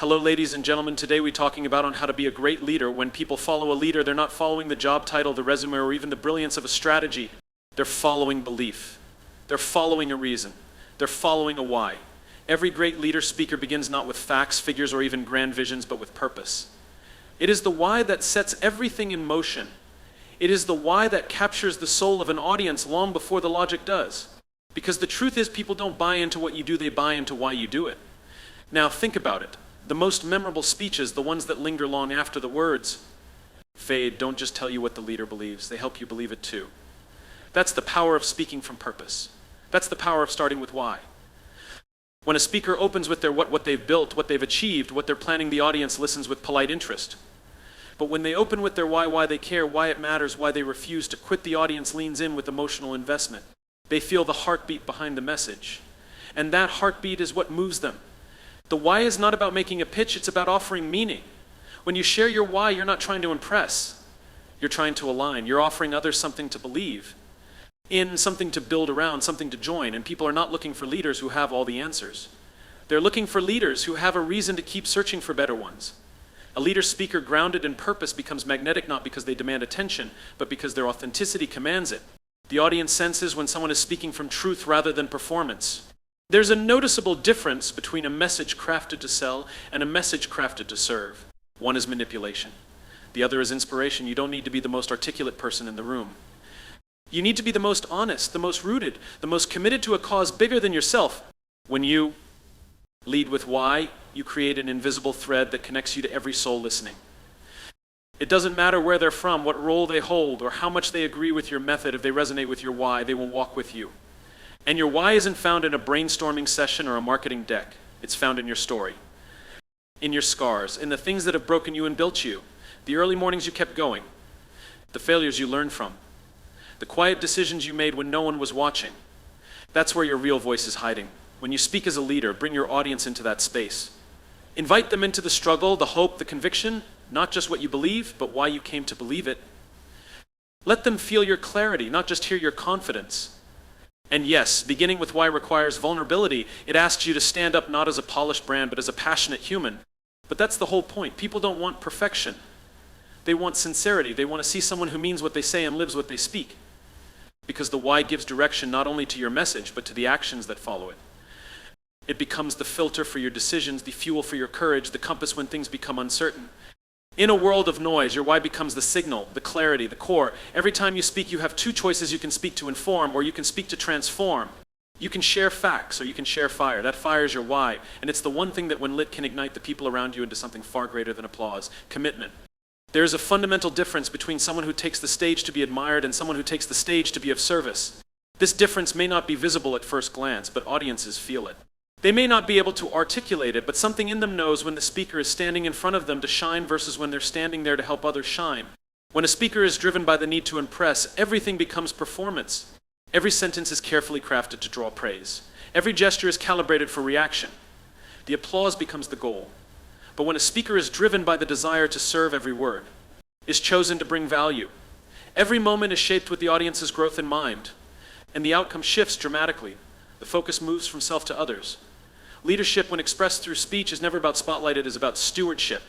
Hello, ladies and gentlemen. Today we're talking about on how to be a great leader. When people follow a leader, they're not following the job title, the resume, or even the brilliance of a strategy. They're following belief. They're following a reason. They're following a why. Every great leader speaker begins not with facts, figures, or even grand visions, but with purpose. It is the why that sets everything in motion. It is the why that captures the soul of an audience long before the logic does. Because the truth is, people don't buy into what you do, they buy into why you do it. Now think about it. The most memorable speeches, the ones that linger long after the words fade, don't just tell you what the leader believes, they help you believe it too. That's the power of speaking from purpose. That's the power of starting with why. When a speaker opens with their what they've built, what they've achieved, what they're planning, the audience listens with polite interest. But when they open with their why they care, why it matters, why they refuse to quit, the audience leans in with emotional investment. They feel the heartbeat behind the message. And that heartbeat is what moves them. The why is not about making a pitch, it's about offering meaning. When you share your why, you're not trying to impress. You're trying to align. You're offering others something to believe in, something to build around, something to join. And people are not looking for leaders who have all the answers. They're looking for leaders who have a reason to keep searching for better ones. A leader speaker grounded in purpose becomes magnetic not because they demand attention, but because their authenticity commands it. The audience senses when someone is speaking from truth rather than performance. There's a noticeable difference between a message crafted to sell and a message crafted to serve. One is manipulation. The other is inspiration. You don't need to be the most articulate person in the room. You need to be the most honest, the most rooted, the most committed to a cause bigger than yourself. When you lead with why, you create an invisible thread that connects you to every soul listening. It doesn't matter where they're from, what role they hold, or how much they agree with your method. If they resonate with your why, they will walk with you. And your why isn't found in a brainstorming session or a marketing deck. It's found in your story, in your scars, in the things that have broken you and built you, the early mornings you kept going, the failures you learned from, the quiet decisions you made when no one was watching. That's where your real voice is hiding. When you speak as a leader, bring your audience into that space. Invite them into the struggle, the hope, the conviction, not just what you believe, but why you came to believe it. Let them feel your clarity, not just hear your confidence. And yes, beginning with why requires vulnerability. It asks you to stand up not as a polished brand, but as a passionate human. But that's the whole point. People don't want perfection. They want sincerity. They want to see someone who means what they say and lives what they speak. Because the why gives direction not only to your message, but to the actions that follow it. It becomes the filter for your decisions, the fuel for your courage, the compass when things become uncertain. In a world of noise, your why becomes the signal, the clarity, the core. Every time you speak, you have two choices. You can speak to inform, or you can speak to transform. You can share facts, or you can share fire. That fire is your why. And it's the one thing that when lit can ignite the people around you into something far greater than applause. Commitment. There's a fundamental difference between someone who takes the stage to be admired and someone who takes the stage to be of service. This difference may not be visible at first glance, but audiences feel it. They may not be able to articulate it, but something in them knows when the speaker is standing in front of them to shine versus when they're standing there to help others shine. When a speaker is driven by the need to impress, everything becomes performance. Every sentence is carefully crafted to draw praise. Every gesture is calibrated for reaction. The applause becomes the goal. But when a speaker is driven by the desire to serve, every word is chosen to bring value. Every moment is shaped with the audience's growth in mind, and the outcome shifts dramatically. The focus moves from self to others. Leadership, when expressed through speech, is never about spotlight, it is about stewardship.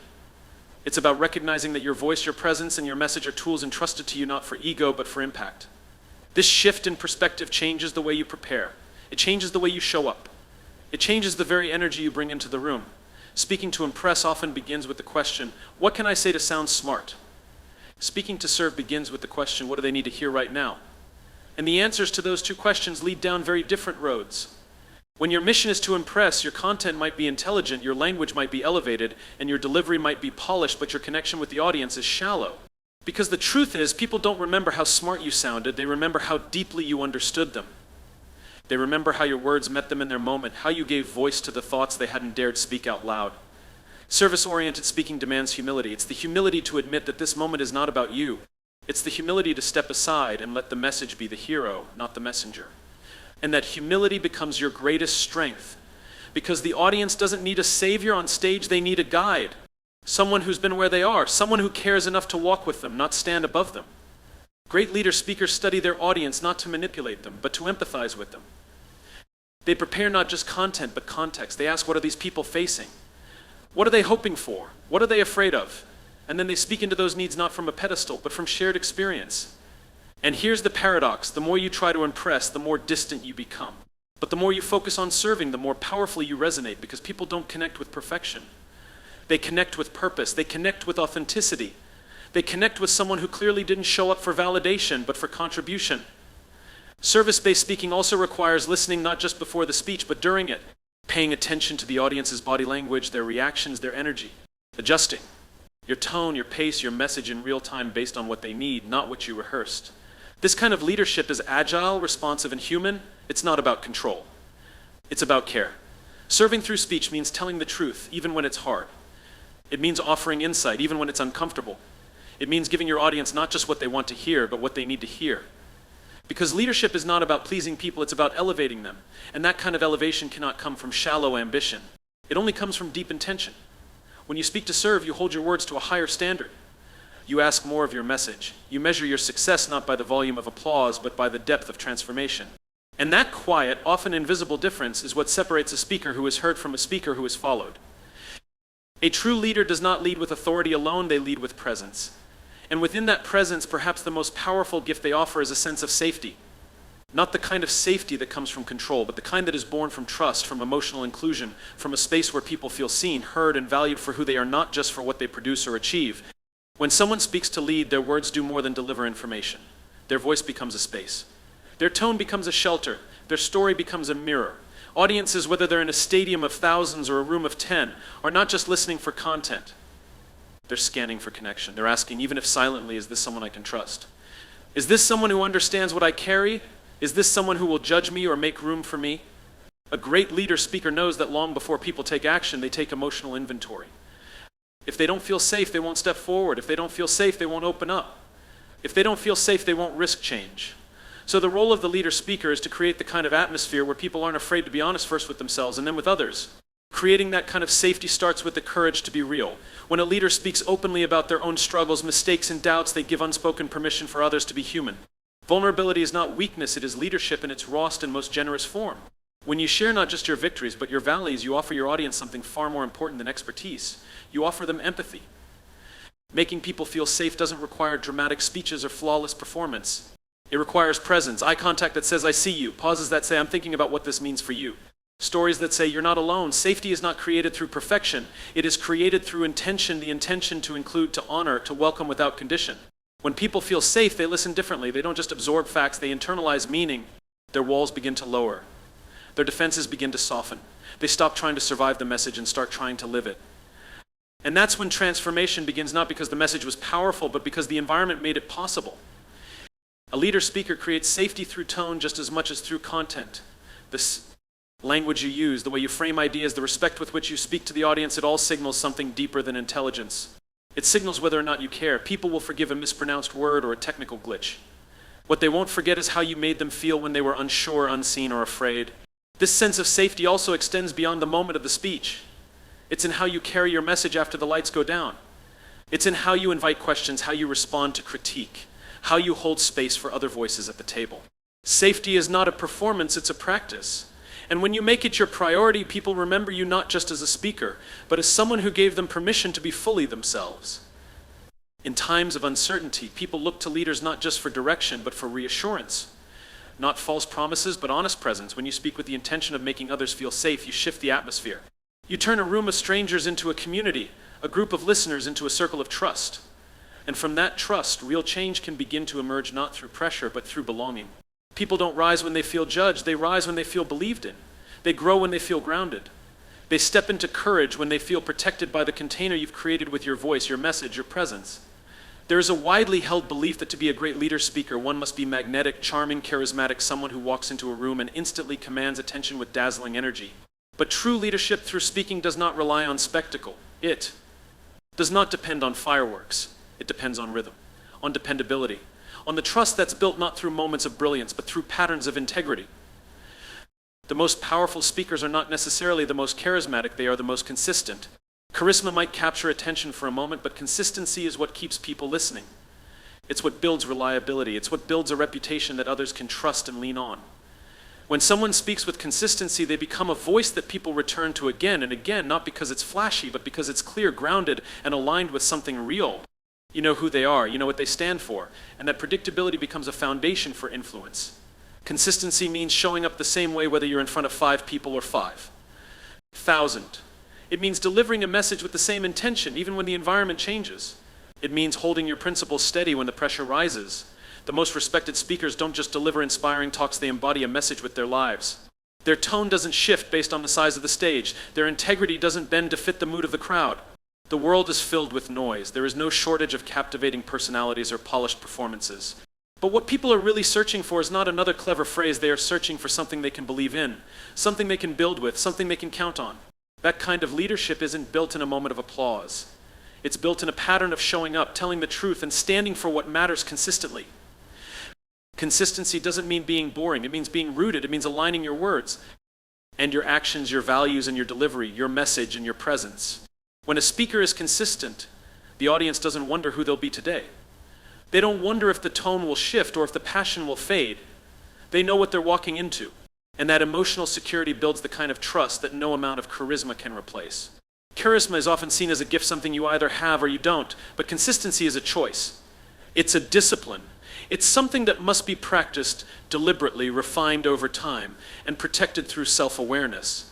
It's about recognizing that your voice, your presence, and your message are tools entrusted to you not for ego, but for impact. This shift in perspective changes the way you prepare. It changes the way you show up. It changes the very energy you bring into the room. Speaking to impress often begins with the question, what can I say to sound smart? Speaking to serve begins with the question, what do they need to hear right now? And the answers to those two questions lead down very different roads. When your mission is to impress, your content might be intelligent, your language might be elevated, and your delivery might be polished, but your connection with the audience is shallow. Because the truth is, people don't remember how smart you sounded, they remember how deeply you understood them. They remember how your words met them in their moment, how you gave voice to the thoughts they hadn't dared speak out loud. Service-oriented speaking demands humility. It's the humility to admit that this moment is not about you. It's the humility to step aside and let the message be the hero, not the messenger. And that humility becomes your greatest strength. Because the audience doesn't need a savior on stage, they need a guide. Someone who's been where they are, someone who cares enough to walk with them, not stand above them. Great leader speakers study their audience not to manipulate them, but to empathize with them. They prepare not just content, but context. They ask, what are these people facing? What are they hoping for? What are they afraid of? And then they speak into those needs not from a pedestal, but from shared experience. And here's the paradox. The more you try to impress, the more distant you become. But the more you focus on serving, the more powerfully you resonate, because people don't connect with perfection. They connect with purpose. They connect with authenticity. They connect with someone who clearly didn't show up for validation, but for contribution. Service-based speaking also requires listening not just before the speech, but during it, paying attention to the audience's body language, their reactions, their energy, adjusting your tone, your pace, your message in real time based on what they need, not what you rehearsed. This kind of leadership is agile, responsive, and human. It's not about control. It's about care. Serving through speech means telling the truth, even when it's hard. It means offering insight, even when it's uncomfortable. It means giving your audience not just what they want to hear, but what they need to hear. Because leadership is not about pleasing people, it's about elevating them. And that kind of elevation cannot come from shallow ambition. It only comes from deep intention. When you speak to serve, you hold your words to a higher standard. You ask more of your message. You measure your success not by the volume of applause, but by the depth of transformation. And that quiet, often invisible difference is what separates a speaker who is heard from a speaker who is followed. A true leader does not lead with authority alone, they lead with presence. And within that presence, perhaps the most powerful gift they offer is a sense of safety. Not the kind of safety that comes from control, but the kind that is born from trust, from emotional inclusion, from a space where people feel seen, heard, and valued for who they are, not just for what they produce or achieve. When someone speaks to lead, their words do more than deliver information. Their voice becomes a space. Their tone becomes a shelter. Their story becomes a mirror. Audiences, whether they're in a stadium of thousands or a room of 10, are not just listening for content. They're scanning for connection. They're asking, even if silently, is this someone I can trust? Is this someone who understands what I carry? Is this someone who will judge me or make room for me? A great leader speaker knows that long before people take action, they take emotional inventory. If they don't feel safe, they won't step forward. If they don't feel safe, they won't open up. If they don't feel safe, they won't risk change. So the role of the leader speaker is to create the kind of atmosphere where people aren't afraid to be honest first with themselves and then with others. Creating that kind of safety starts with the courage to be real. When a leader speaks openly about their own struggles, mistakes, and doubts, they give unspoken permission for others to be human. Vulnerability is not weakness, it is leadership in its rawest and most generous form. When you share not just your victories, but your valleys, you offer your audience something far more important than expertise. You offer them empathy. Making people feel safe doesn't require dramatic speeches or flawless performance. It requires presence, eye contact that says, I see you, pauses that say, I'm thinking about what this means for you. Stories that say, you're not alone. Safety is not created through perfection. It is created through intention, the intention to include, to honor, to welcome without condition. When people feel safe, they listen differently. They don't just absorb facts, they internalize meaning. Their walls begin to lower. Their defenses begin to soften. They stop trying to survive the message and start trying to live it. And that's when transformation begins, not because the message was powerful, but because the environment made it possible. A leader speaker creates safety through tone just as much as through content. This language you use, the way you frame ideas, the respect with which you speak to the audience, it all signals something deeper than intelligence. It signals whether or not you care. People will forgive a mispronounced word or a technical glitch. What they won't forget is how you made them feel when they were unsure, unseen, or afraid. This sense of safety also extends beyond the moment of the speech. It's in how you carry your message after the lights go down. It's in how you invite questions, how you respond to critique, how you hold space for other voices at the table. Safety is not a performance, it's a practice. And when you make it your priority, people remember you not just as a speaker, but as someone who gave them permission to be fully themselves. In times of uncertainty, people look to leaders not just for direction, but for reassurance. Not false promises, but honest presence. When you speak with the intention of making others feel safe, you shift the atmosphere. You turn a room of strangers into a community, a group of listeners into a circle of trust. And from that trust, real change can begin to emerge not through pressure, but through belonging. People don't rise when they feel judged, they rise when they feel believed in. They grow when they feel grounded. They step into courage when they feel protected by the container you've created with your voice, your message, your presence. There is a widely held belief that to be a great leader speaker, one must be magnetic, charming, charismatic, someone who walks into a room and instantly commands attention with dazzling energy. But true leadership through speaking does not rely on spectacle. It does not depend on fireworks. It depends on rhythm, on dependability, on the trust that's built not through moments of brilliance, but through patterns of integrity. The most powerful speakers are not necessarily the most charismatic, they are the most consistent. Charisma might capture attention for a moment, but consistency is what keeps people listening. It's what builds reliability. It's what builds a reputation that others can trust and lean on. When someone speaks with consistency, they become a voice that people return to again and again, not because it's flashy, but because it's clear, grounded, and aligned with something real. You know who they are, you know what they stand for, and that predictability becomes a foundation for influence. Consistency means showing up the same way whether you're in front of 5 people or 5,000. It means delivering a message with the same intention, even when the environment changes. It means holding your principles steady when the pressure rises. The most respected speakers don't just deliver inspiring talks, they embody a message with their lives. Their tone doesn't shift based on the size of the stage. Their integrity doesn't bend to fit the mood of the crowd. The world is filled with noise. There is no shortage of captivating personalities or polished performances. But what people are really searching for is not another clever phrase. They are searching for something they can believe in, something they can build with, something they can count on. That kind of leadership isn't built in a moment of applause. It's built in a pattern of showing up, telling the truth, and standing for what matters consistently. Consistency doesn't mean being boring. It means being rooted. It means aligning your words and your actions, your values and your delivery, your message and your presence. When a speaker is consistent, the audience doesn't wonder who they'll be today. They don't wonder if the tone will shift or if the passion will fade. They know what they're walking into. And that emotional security builds the kind of trust that no amount of charisma can replace. Charisma is often seen as a gift, something you either have or you don't, but consistency is a choice. It's a discipline. It's something that must be practiced deliberately, refined over time, and protected through self-awareness.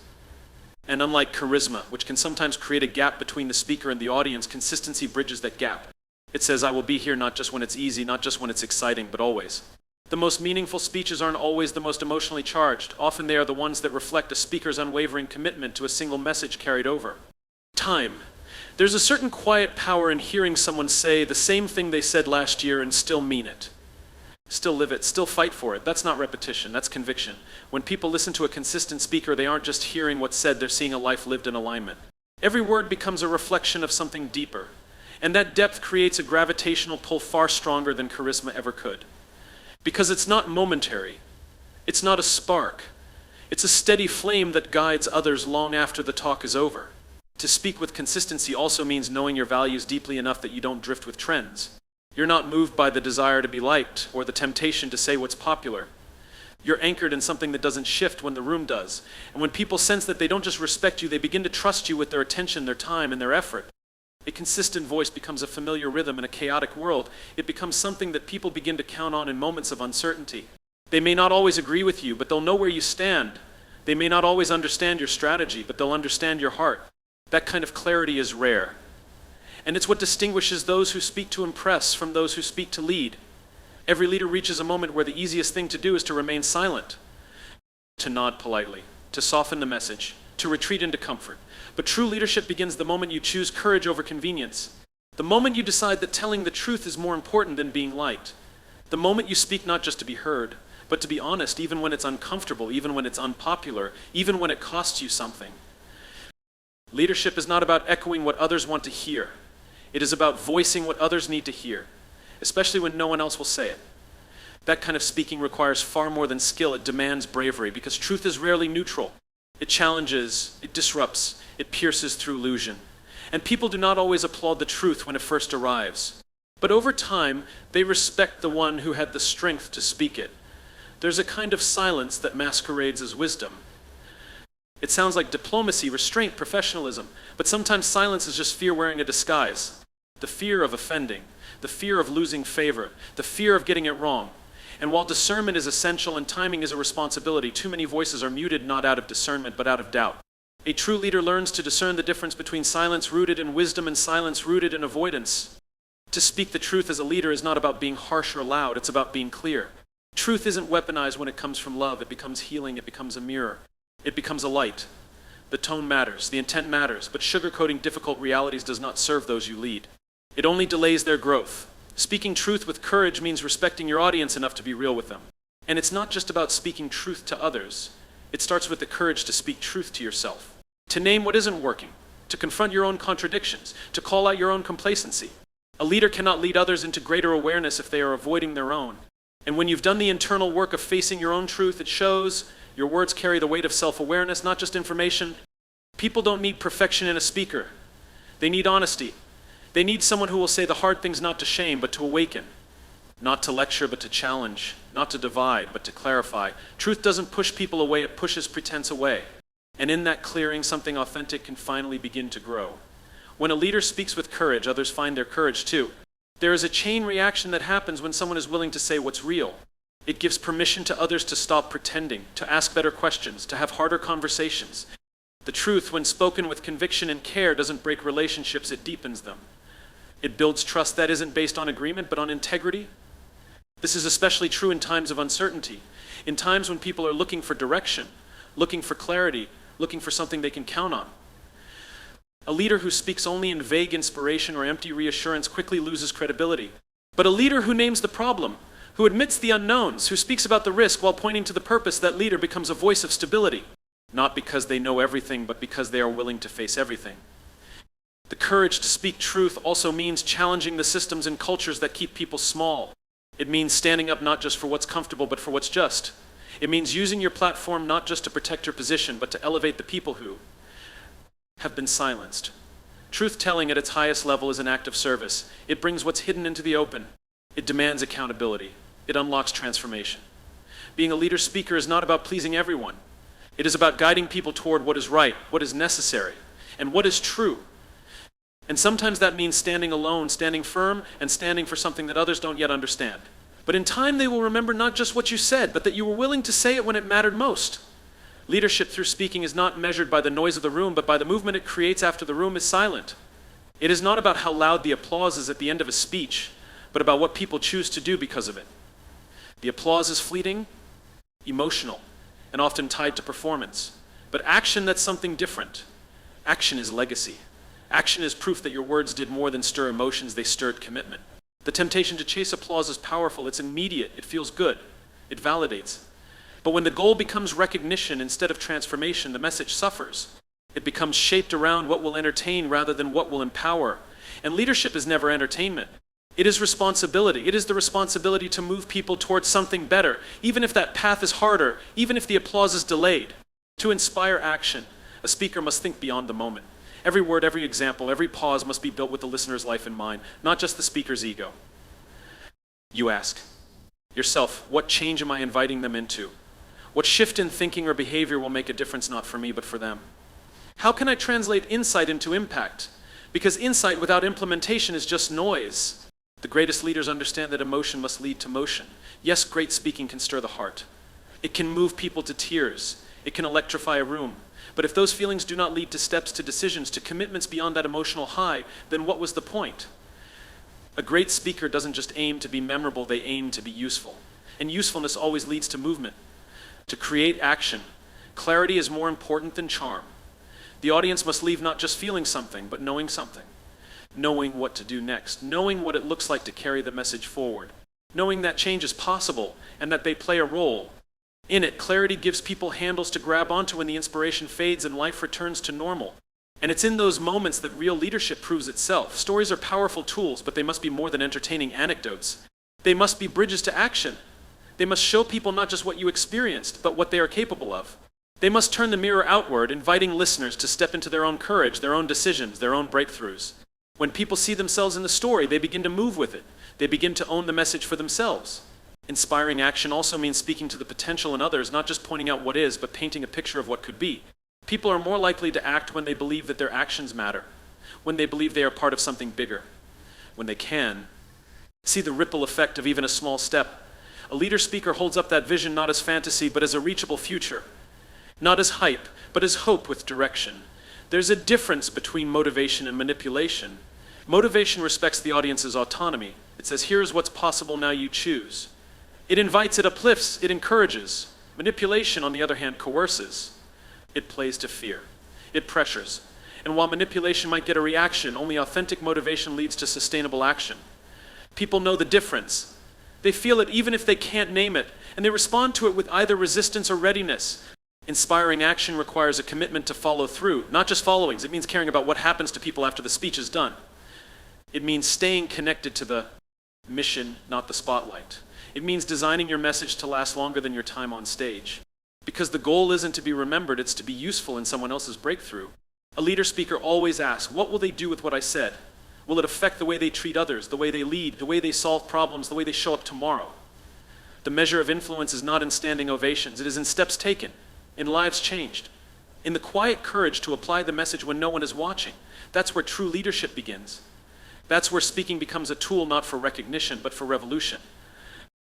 And unlike charisma, which can sometimes create a gap between the speaker and the audience, consistency bridges that gap. It says, I will be here not just when it's easy, not just when it's exciting, but always. The most meaningful speeches aren't always the most emotionally charged. Often they are the ones that reflect a speaker's unwavering commitment to a single message carried over time. There's a certain quiet power in hearing someone say the same thing they said last year and still mean it. Still live it, still fight for it. That's not repetition, that's conviction. When people listen to a consistent speaker, they aren't just hearing what's said, they're seeing a life lived in alignment. Every word becomes a reflection of something deeper. And that depth creates a gravitational pull far stronger than charisma ever could. Because it's not momentary. It's not a spark. It's a steady flame that guides others long after the talk is over. To speak with consistency also means knowing your values deeply enough that you don't drift with trends. You're not moved by the desire to be liked or the temptation to say what's popular. You're anchored in something that doesn't shift when the room does. And when people sense that they don't just respect you, they begin to trust you with their attention, their time, and their effort. A consistent voice becomes a familiar rhythm in a chaotic world. It becomes something that people begin to count on in moments of uncertainty. They may not always agree with you, but they'll know where you stand. They may not always understand your strategy, but they'll understand your heart. That kind of clarity is rare. And it's what distinguishes those who speak to impress from those who speak to lead. Every leader reaches a moment where the easiest thing to do is to remain silent, to nod politely, to soften the message, to retreat into comfort. But true leadership begins the moment you choose courage over convenience. The moment you decide that telling the truth is more important than being liked. The moment you speak not just to be heard, but to be honest, even when it's uncomfortable, even when it's unpopular, even when it costs you something. Leadership is not about echoing what others want to hear. It is about voicing what others need to hear, especially when no one else will say it. That kind of speaking requires far more than skill. It demands bravery, because truth is rarely neutral. It challenges, it disrupts, it pierces through illusion. And people do not always applaud the truth when it first arrives. But over time, they respect the one who had the strength to speak it. There's a kind of silence that masquerades as wisdom. It sounds like diplomacy, restraint, professionalism, but sometimes silence is just fear wearing a disguise. The fear of offending, the fear of losing favor, the fear of getting it wrong. And while discernment is essential and timing is a responsibility, too many voices are muted not out of discernment but out of doubt. A true leader learns to discern the difference between silence rooted in wisdom and silence rooted in avoidance. To speak the truth as a leader is not about being harsh or loud, it's about being clear. Truth isn't weaponized when it comes from love, it becomes healing, it becomes a mirror. It becomes a light. The tone matters, the intent matters, but sugarcoating difficult realities does not serve those you lead. It only delays their growth. Speaking truth with courage means respecting your audience enough to be real with them. And it's not just about speaking truth to others. It starts with the courage to speak truth to yourself. To name what isn't working, to confront your own contradictions, to call out your own complacency. A leader cannot lead others into greater awareness if they are avoiding their own. And when you've done the internal work of facing your own truth, it shows. Your words carry the weight of self-awareness, not just information. People don't need perfection in a speaker. They need honesty. They need someone who will say the hard things not to shame, but to awaken. not to lecture but to challenge, not to divide but to clarify. Truth doesn't push people away, it pushes pretense away. And in that clearing, something authentic can finally begin to grow. When a leader speaks with courage, others find their courage too. There is a chain reaction that happens when someone is willing to say what's real. It gives permission to others to stop pretending, to ask better questions, to have harder conversations. The truth, when spoken with conviction and care, doesn't break relationships, it deepens them. It builds trust that isn't based on agreement, but on integrity. This is especially true in times of uncertainty, in times when people are looking for direction, looking for clarity, looking for something they can count on. A leader who speaks only in vague inspiration or empty reassurance quickly loses credibility. But a leader who names the problem, who admits the unknowns, who speaks about the risk while pointing to the purpose, that leader becomes a voice of stability, not because they know everything, but because they are willing to face everything. The courage to speak truth also means challenging the systems and cultures that keep people small. It means standing up not just for what's comfortable, but for what's just. It means using your platform not just to protect your position, but to elevate the people who have been silenced. Truth-telling at its highest level is an act of service. It brings what's hidden into the open. It demands accountability. It unlocks transformation. Being a leader speaker is not about pleasing everyone. It is about guiding people toward what is right, what is necessary, and what is true. And sometimes that means standing alone, standing firm, and standing for something that others don't yet understand. But in time they will remember not just what you said, but that you were willing to say it when it mattered most. Leadership through speaking is not measured by the noise of the room, but by the movement it creates after the room is silent. It is not about how loud the applause is at the end of a speech, but about what people choose to do because of it. The applause is fleeting, emotional, and often tied to performance. But action, that's something different. Action is legacy. Action is proof that your words did more than stir emotions, they stirred commitment. The temptation to chase applause is powerful. It's immediate. It feels good. It validates. But when the goal becomes recognition instead of transformation, the message suffers. It becomes shaped around what will entertain rather than what will empower. And leadership is never entertainment. It is responsibility. It is the responsibility to move people towards something better, even if that path is harder, even if the applause is delayed. To inspire action, a speaker must think beyond the moment. Every word, every example, every pause must be built with the listener's life in mind, not just the speaker's ego. You ask yourself, what change am I inviting them into? What shift in thinking or behavior will make a difference not for me but for them? How can I translate insight into impact? Because insight without implementation is just noise. The greatest leaders understand that emotion must lead to motion. Yes, great speaking can stir the heart. It can move people to tears. It can electrify a room. But if those feelings do not lead to steps, to decisions, to commitments beyond that emotional high, then what was the point? A great speaker doesn't just aim to be memorable, they aim to be useful. And usefulness always leads to movement, to create action. Clarity is more important than charm. The audience must leave not just feeling something, but knowing something. Knowing what to do next. Knowing what it looks like to carry the message forward. Knowing that change is possible and that they play a role. In it, clarity gives people handles to grab onto when the inspiration fades and life returns to normal. And it's in those moments that real leadership proves itself. Stories are powerful tools, but they must be more than entertaining anecdotes. They must be bridges to action. They must show people not just what you experienced, but what they are capable of. They must turn the mirror outward, inviting listeners to step into their own courage, their own decisions, their own breakthroughs. When people see themselves in the story, they begin to move with it. They begin to own the message for themselves. Inspiring action also means speaking to the potential in others, not just pointing out what is, but painting a picture of what could be. People are more likely to act when they believe that their actions matter, when they believe they are part of something bigger, when they can see the ripple effect of even a small step. A leader speaker holds up that vision not as fantasy, but as a reachable future. Not as hype, but as hope with direction. There's a difference between motivation and manipulation. Motivation respects the audience's autonomy. It says, here's what's possible, now you choose. It invites, it uplifts, it encourages. Manipulation, on the other hand, coerces. It plays to fear. It pressures. And while manipulation might get a reaction, only authentic motivation leads to sustainable action. People know the difference. They feel it even if they can't name it, and they respond to it with either resistance or readiness. Inspiring action requires a commitment to follow through, not just followings. It means caring about what happens to people after the speech is done. It means staying connected to the mission, not the spotlight. It means designing your message to last longer than your time on stage. Because the goal isn't to be remembered, it's to be useful in someone else's breakthrough. A leader speaker always asks, what will they do with what I said? Will it affect the way they treat others, the way they lead, the way they solve problems, the way they show up tomorrow? The measure of influence is not in standing ovations. It is in steps taken, in lives changed, in the quiet courage to apply the message when no one is watching. That's where true leadership begins. That's where speaking becomes a tool not for recognition, but for revolution.